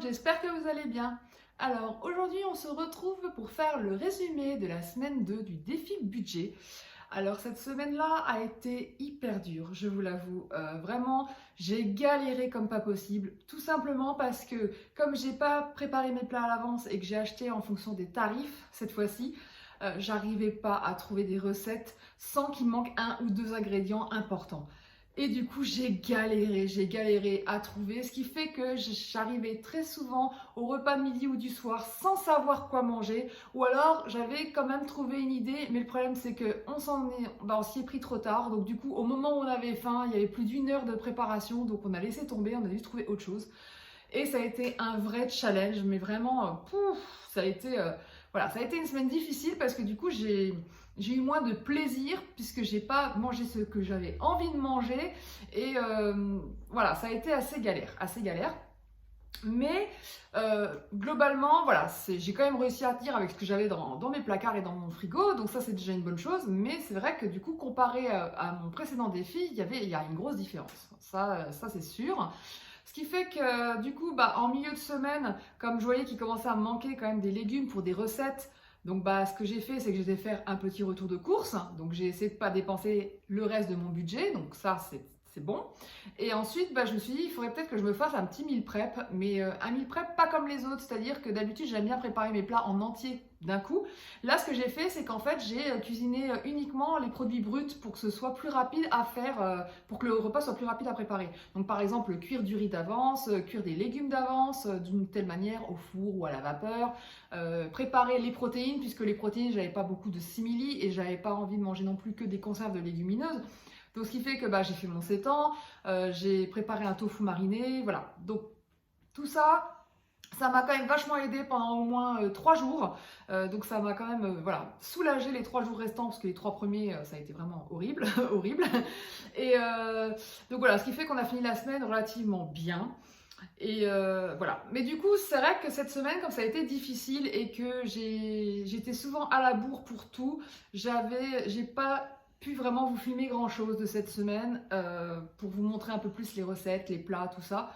J'espère que vous allez bien. Alors aujourd'hui on se retrouve pour faire le résumé de la semaine 2 du défi budget. Alors cette semaine-là a été hyper dure, je vous l'avoue. Vraiment, j'ai galéré comme pas possible, tout simplement parce que comme j'ai pas préparé mes plats à l'avance et que j'ai acheté en fonction des tarifs cette fois-ci, j'arrivais pas à trouver des recettes sans qu'il manque un ou deux ingrédients importants. Et du coup, j'ai galéré à trouver, ce qui fait que j'arrivais très souvent au repas de midi ou du soir sans savoir quoi manger, ou alors j'avais quand même trouvé une idée, mais le problème c'est qu'on on s'y est pris trop tard, donc du coup, au moment où on avait faim, il y avait plus d'une heure de préparation, donc on a laissé tomber, on a dû trouver autre chose. Et ça a été un vrai challenge, mais vraiment, ça a été, voilà, ça a été une semaine difficile parce que du coup, j'ai eu moins de plaisir puisque j'ai pas mangé ce que j'avais envie de manger. Et voilà, ça a été assez galère, assez galère. Mais globalement, voilà, j'ai quand même réussi à tenir avec ce que j'avais dans mes placards et dans mon frigo, donc ça c'est déjà une bonne chose. Mais c'est vrai que du coup, comparé à mon précédent défi, il y a une grosse différence. Ça c'est sûr. Ce qui fait que du coup, en milieu de semaine, comme je voyais qu'il commençait à me manquer quand même des légumes pour des recettes, donc ce que j'ai fait, c'est que j'ai été faire un petit retour de course. Donc j'ai essayé de ne pas dépenser le reste de mon budget, donc ça c'est bon. Et ensuite, je me suis dit, il faudrait peut-être que je me fasse un petit meal prep, mais un meal prep pas comme les autres, c'est-à-dire que d'habitude j'aime bien préparer mes plats en entier d'un coup. Là, ce que j'ai fait, c'est qu'en fait, j'ai cuisiné uniquement les produits bruts pour que ce soit plus rapide à faire, pour que le repas soit plus rapide à préparer. Donc, par exemple, cuire du riz d'avance, cuire des légumes d'avance, d'une telle manière au four ou à la vapeur, préparer les protéines, puisque les protéines, j'avais pas beaucoup de simili et j'avais pas envie de manger non plus que des conserves de légumineuses. Donc, ce qui fait que j'ai fait mon sétan, j'ai préparé un tofu mariné, voilà. Donc, tout ça. Ça m'a quand même vachement aidé pendant au moins 3 jours. Donc ça m'a quand même voilà, soulagé les 3 jours restants parce que les 3 premiers, ça a été vraiment horrible. horrible. Et donc voilà, ce qui fait qu'on a fini la semaine relativement bien. Et voilà. Mais du coup, c'est vrai que cette semaine, comme ça a été difficile et que j'étais souvent à la bourre pour tout, j'ai pas pu vraiment vous filmer grand chose de cette semaine pour vous montrer un peu plus les recettes, les plats, tout ça.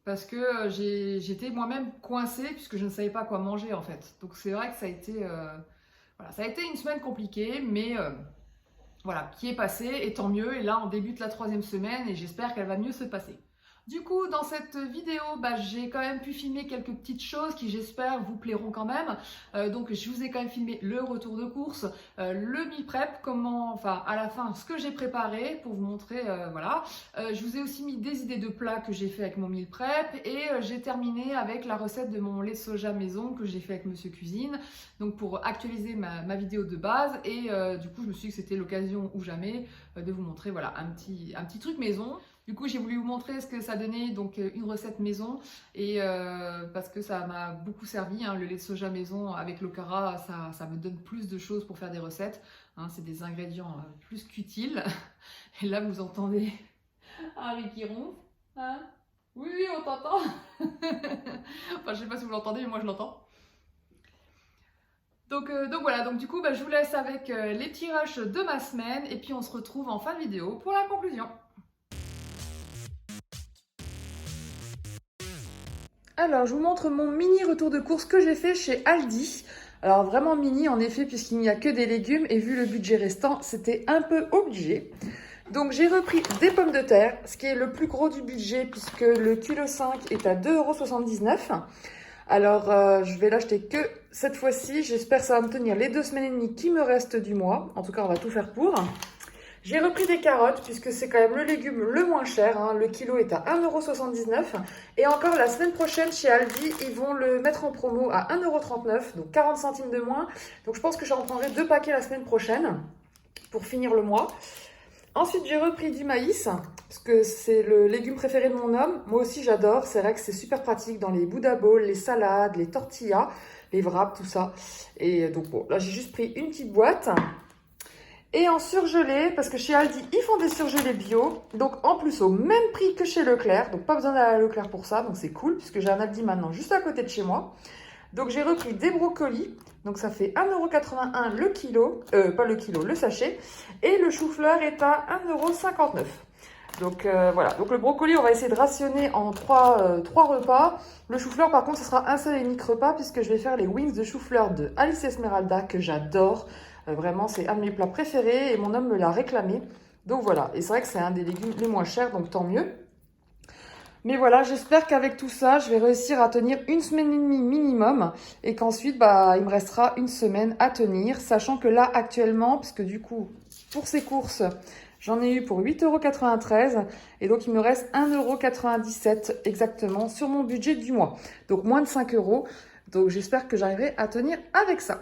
Parce que j'étais moi-même coincée puisque je ne savais pas quoi manger en fait. Donc c'est vrai que ça a été, voilà, ça a été une semaine compliquée, mais voilà, qui est passée et tant mieux. Et là, on débute la 3e semaine et j'espère qu'elle va mieux se passer. Du coup, dans cette vidéo, j'ai quand même pu filmer quelques petites choses qui, j'espère, vous plairont quand même. Donc, je vous ai quand même filmé le retour de course, le meal prep, à la fin, ce que j'ai préparé pour vous montrer, voilà. Je vous ai aussi mis des idées de plats que j'ai fait avec mon meal prep et j'ai terminé avec la recette de mon lait de soja maison que j'ai fait avec Monsieur Cuisine. Donc, pour actualiser ma vidéo de base et du coup, je me suis dit que c'était l'occasion ou jamais de vous montrer, voilà, un petit truc maison. Du coup, j'ai voulu vous montrer ce que ça donnait, donc une recette maison, et parce que ça m'a beaucoup servi, hein, le lait de soja maison avec l'okara, ça me donne plus de choses pour faire des recettes. Hein, c'est des ingrédients plus qu'utiles. Et là, vous entendez Harry qui ronfle. Hein, oui, oui, on t'entend. Enfin, je sais pas si vous l'entendez, mais moi je l'entends. Donc voilà, donc du coup, je vous laisse avec les petits rushs de ma semaine, et puis on se retrouve en fin de vidéo pour la conclusion. Alors, je vous montre mon mini retour de course que j'ai fait chez Aldi. Alors, vraiment mini, en effet, puisqu'il n'y a que des légumes. Et vu le budget restant, c'était un peu obligé. Donc, j'ai repris des pommes de terre, ce qui est le plus gros du budget, puisque le kilo 5 est à 2,79 €. Alors, je vais l'acheter que cette fois-ci. J'espère que ça va me tenir les 2 semaines et demie qui me restent du mois. En tout cas, on va tout faire pour. J'ai repris des carottes puisque c'est quand même le légume le moins cher. Hein. Le kilo est à 1,79 €. Et encore la semaine prochaine chez Aldi, ils vont le mettre en promo à 1,39 €, donc 40 centimes de moins. Donc je pense que j'en prendrai 2 paquets la semaine prochaine pour finir le mois. Ensuite, j'ai repris du maïs, parce que c'est le légume préféré de mon homme. Moi aussi, j'adore. C'est vrai que c'est super pratique dans les Buddha bowls, les salades, les tortillas, les wraps, tout ça. Et donc, bon, là, j'ai juste pris une petite boîte. Et en surgelé, parce que chez Aldi, ils font des surgelés bio. Donc, en plus, au même prix que chez Leclerc. Donc, pas besoin d'aller à Leclerc pour ça. Donc, c'est cool, puisque j'ai un Aldi maintenant juste à côté de chez moi. Donc, j'ai repris des brocolis. Donc, ça fait 1,81 € le kilo. Pas le kilo, le sachet. Et le chou-fleur est à 1,59 €. Donc, voilà. Donc, le brocoli, on va essayer de rationner en 3 repas. Le chou-fleur, par contre, ce sera un seul et unique repas, puisque je vais faire les wings de chou-fleur de Alice Esmeralda, que j'adore. Vraiment, c'est un de mes plats préférés et mon homme me l'a réclamé. Donc, voilà. Et c'est vrai que c'est un des légumes les moins chers, donc tant mieux. Mais voilà, j'espère qu'avec tout ça, je vais réussir à tenir une semaine et demie minimum et qu'ensuite, il me restera une semaine à tenir, sachant que là, actuellement, parce que du coup, pour ces courses, j'en ai eu pour 8,93 € et donc il me reste 1,97 € exactement sur mon budget du mois. Donc moins de 5 €. Donc j'espère que j'arriverai à tenir avec ça.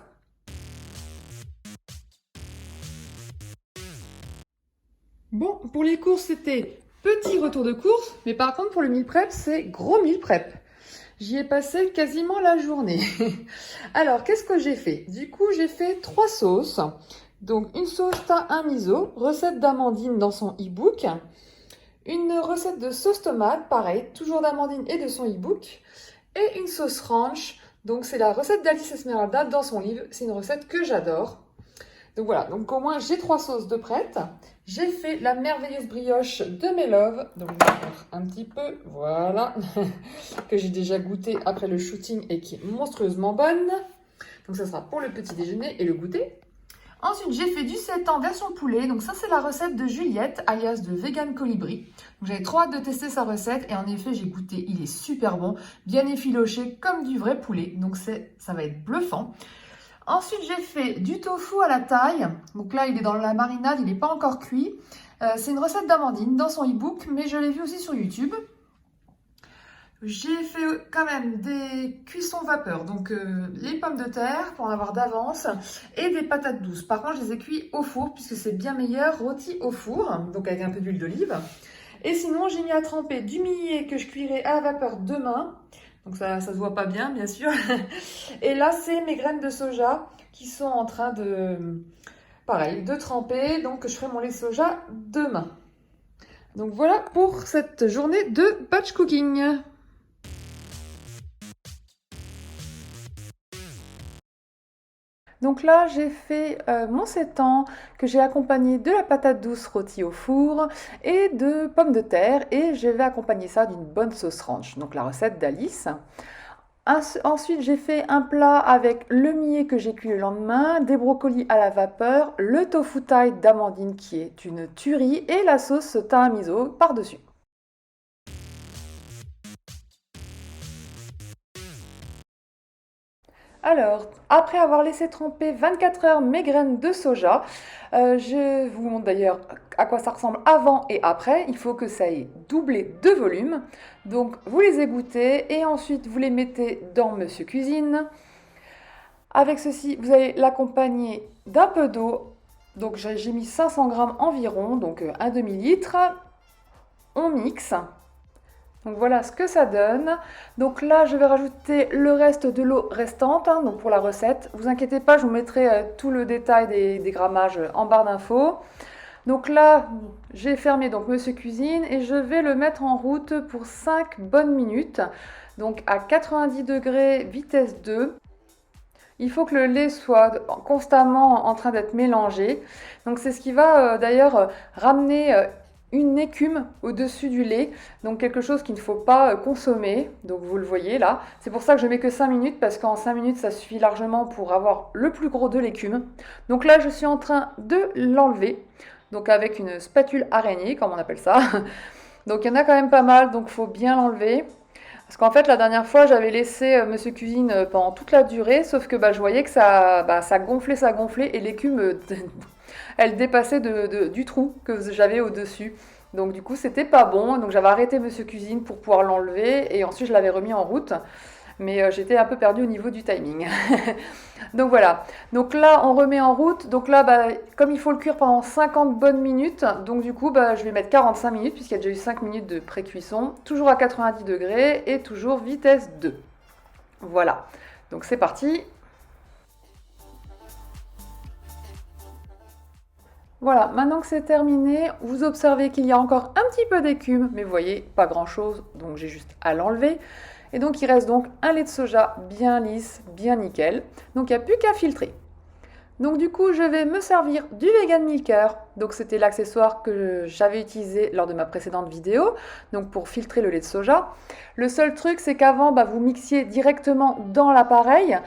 Bon, pour les courses, c'était petit retour de course, mais par contre, pour le meal prep, c'est gros meal prep. J'y ai passé quasiment la journée. Alors, qu'est-ce que j'ai fait? Du coup, j'ai fait 3 sauces. Donc, une sauce thym un miso, recette d'amandine dans son e-book. Une recette de sauce tomate, pareil, toujours d'amandine et de son e-book. Et une sauce ranch. Donc, c'est la recette d'Alice Esmeralda dans son livre. C'est une recette que j'adore. Donc voilà, donc au moins j'ai 3 sauces de prêtes. J'ai fait la merveilleuse brioche de mes loves. Donc je vais vous montrer un petit peu, voilà, que j'ai déjà goûté après le shooting et qui est monstrueusement bonne. Donc ça sera pour le petit déjeuner et le goûter. Ensuite, j'ai fait du seitan version poulet. Donc ça, c'est la recette de Juliette, alias de Vegan Colibri. Donc j'avais trop hâte de tester sa recette et en effet, j'ai goûté. Il est super bon, bien effiloché comme du vrai poulet. Donc ça va être bluffant. Ensuite, j'ai fait du tofu à la taille. Donc là, il est dans la marinade, il n'est pas encore cuit. C'est une recette d'Amandine dans son e-book, mais je l'ai vu aussi sur YouTube. J'ai fait quand même des cuissons vapeur, donc les pommes de terre pour en avoir d'avance et des patates douces. Par contre, je les ai cuits au four puisque c'est bien meilleur rôti au four, donc avec un peu d'huile d'olive. Et sinon, j'ai mis à tremper du millet que je cuirai à la vapeur demain. Donc ça se voit pas bien sûr. Et là, c'est mes graines de soja qui sont en train de tremper. Donc je ferai mon lait de soja demain. Donc voilà pour cette journée de batch cooking. Donc là, j'ai fait mon seitan que j'ai accompagné de la patate douce rôtie au four et de pommes de terre et je vais accompagner ça d'une bonne sauce ranch, donc la recette d'Alice. Ensuite, j'ai fait un plat avec le millet que j'ai cuit le lendemain, des brocolis à la vapeur, le tofu thai d'Amandine qui est une tuerie et la sauce thym miso par-dessus. Alors, après avoir laissé tremper 24 heures mes graines de soja, je vous montre d'ailleurs à quoi ça ressemble avant et après. Il faut que ça ait doublé de volume. Donc, vous les égouttez et ensuite vous les mettez dans Monsieur Cuisine. Avec ceci, vous allez l'accompagner d'un peu d'eau. Donc, j'ai mis 500 g environ, donc un demi-litre. On mixe. Donc voilà ce que ça donne. Donc là, je vais rajouter le reste de l'eau restante donc pour la recette. Vous inquiétez pas, je vous mettrai tout le détail des grammages en barre d'infos. Donc là, j'ai fermé donc Monsieur Cuisine et je vais le mettre en route pour 5 bonnes minutes. Donc à 90 degrés, vitesse 2. Il faut que le lait soit constamment en train d'être mélangé. Donc c'est ce qui va d'ailleurs ramener une écume au-dessus du lait, donc quelque chose qu'il ne faut pas consommer, donc vous le voyez là. C'est pour ça que je mets que 5 minutes, parce qu'en 5 minutes ça suffit largement pour avoir le plus gros de l'écume. Donc là je suis en train de l'enlever, donc avec une spatule araignée, comme on appelle ça. Donc il y en a quand même pas mal, donc il faut bien l'enlever. Parce qu'en fait, la dernière fois, j'avais laissé Monsieur Cuisine pendant toute la durée, sauf que je voyais que ça gonflait, et l'écume, elle dépassait du trou que j'avais au-dessus. Donc du coup, c'était pas bon. Donc j'avais arrêté Monsieur Cuisine pour pouvoir l'enlever, et ensuite je l'avais remis en route. mais j'étais un peu perdue au niveau du timing. Donc voilà, donc là on remet en route, donc là comme il faut le cuire pendant 50 bonnes minutes, donc du coup je vais mettre 45 minutes puisqu'il y a déjà eu 5 minutes de pré-cuisson, toujours à 90 degrés et toujours vitesse 2. Voilà, donc c'est parti. Voilà, maintenant que c'est terminé, vous observez qu'il y a encore un petit peu d'écume, mais vous voyez, pas grand chose, donc j'ai juste à l'enlever. Et donc il reste donc un lait de soja bien lisse, bien nickel. Donc il n'y a plus qu'à filtrer. Donc du coup, je vais me servir du Vegan Milker. Donc c'était l'accessoire que j'avais utilisé lors de ma précédente vidéo, donc pour filtrer le lait de soja. Le seul truc, c'est qu'avant, vous mixiez directement dans l'appareil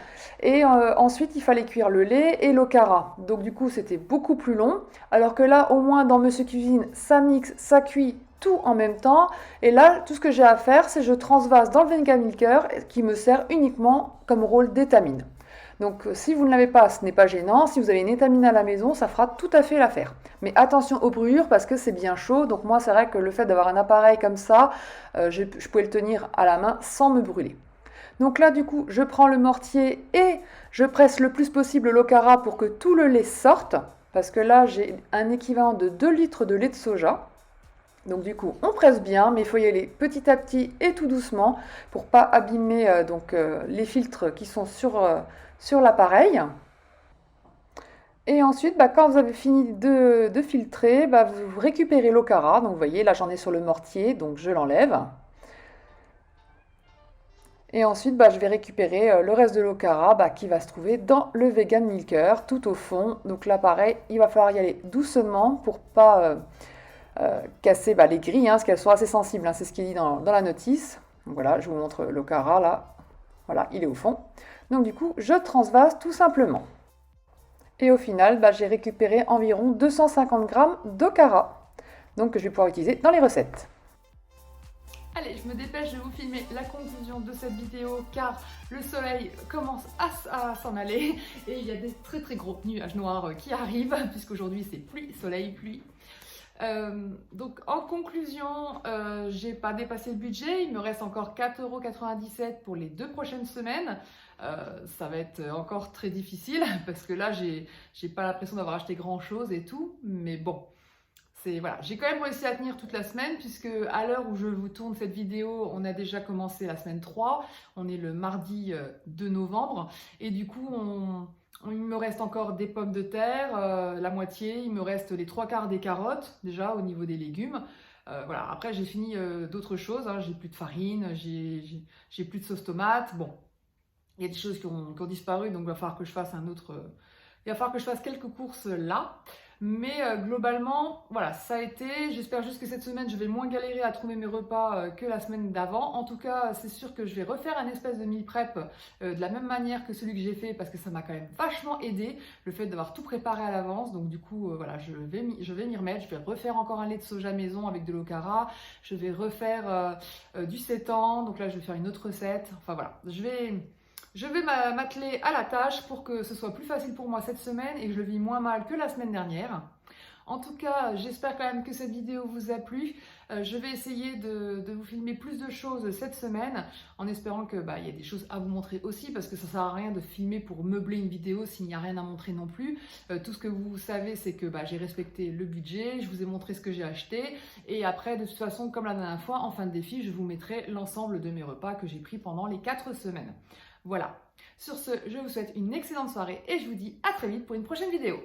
et ensuite il fallait cuire le lait et l'okara. Donc du coup, c'était beaucoup plus long. Alors que là, au moins dans Monsieur Cuisine, ça mixe, ça cuit tout en même temps. Et là, tout ce que j'ai à faire, c'est je transvase dans le Vegan Milker qui me sert uniquement comme rôle d'étamine. Donc si vous ne l'avez pas, ce n'est pas gênant. Si vous avez une étamine à la maison, ça fera tout à fait l'affaire. Mais attention aux brûlures parce que c'est bien chaud. Donc moi, c'est vrai que le fait d'avoir un appareil comme ça, je pouvais le tenir à la main sans me brûler. Donc là, du coup, je prends le mortier et je presse le plus possible l'okara pour que tout le lait sorte. Parce que là, j'ai un équivalent de 2 litres de lait de soja. Donc du coup, on presse bien, mais il faut y aller petit à petit et tout doucement pour pas abîmer les filtres qui sont sur l'appareil. Et ensuite, quand vous avez fini de filtrer, vous récupérez l'okara. Donc vous voyez, là j'en ai sur le mortier, donc je l'enlève. Et ensuite, je vais récupérer le reste de l'okara qui va se trouver dans le Vegan Milker, tout au fond. Donc là, pareil, il va falloir y aller doucement pour pas casser les grilles, parce qu'elles sont assez sensibles, c'est ce qui est dit dans la notice. Donc voilà, je vous montre l'okara là. Voilà, il est au fond. Donc du coup, je transvase tout simplement. Et au final, j'ai récupéré environ 250 g d'okara, donc que je vais pouvoir utiliser dans les recettes. Allez, je me dépêche de vous filmer la conclusion de cette vidéo car le soleil commence à s'en aller et il y a des très très gros nuages noirs qui arrivent puisqu'aujourd'hui c'est pluie, soleil, pluie. Donc en conclusion, j'ai pas dépassé le budget, il me reste encore 4,97 € pour les 2 prochaines semaines. Ça va être encore très difficile parce que là j'ai pas l'impression d'avoir acheté grand chose et tout, mais bon. Voilà, j'ai quand même réussi à tenir toute la semaine puisque à l'heure où je vous tourne cette vidéo, on a déjà commencé la semaine 3, on est le mardi 2 novembre et du coup il me reste encore des pommes de terre, la moitié, il me reste les 3/4 des carottes déjà au niveau des légumes. Voilà, après j'ai fini d'autres choses, j'ai plus de farine, j'ai plus de sauce tomate, bon, il y a des choses qui ont disparu donc il va falloir que je fasse il va falloir que je fasse quelques courses là. Mais globalement, voilà, ça a été. J'espère juste que cette semaine, je vais moins galérer à trouver mes repas que la semaine d'avant. En tout cas, c'est sûr que je vais refaire un espèce de meal prep de la même manière que celui que j'ai fait parce que ça m'a quand même vachement aidé, le fait d'avoir tout préparé à l'avance. Donc du coup, voilà, je vais m'y remettre. Je vais refaire encore un lait de soja maison avec de l'okara. Je vais refaire du sétan. Donc là, je vais faire une autre recette. Enfin voilà, je vais m'atteler à la tâche pour que ce soit plus facile pour moi cette semaine et que je le vis moins mal que la semaine dernière. En tout cas, j'espère quand même que cette vidéo vous a plu. Je vais essayer de vous filmer plus de choses cette semaine en espérant qu'il y ait des choses à vous montrer aussi parce que ça ne sert à rien de filmer pour meubler une vidéo s'il n'y a rien à montrer non plus. Tout ce que vous savez, c'est que j'ai respecté le budget, je vous ai montré ce que j'ai acheté et après, de toute façon, comme la dernière fois, en fin de défi, je vous mettrai l'ensemble de mes repas que j'ai pris pendant les 4 semaines. Voilà. Sur ce, je vous souhaite une excellente soirée et je vous dis à très vite pour une prochaine vidéo.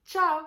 Ciao!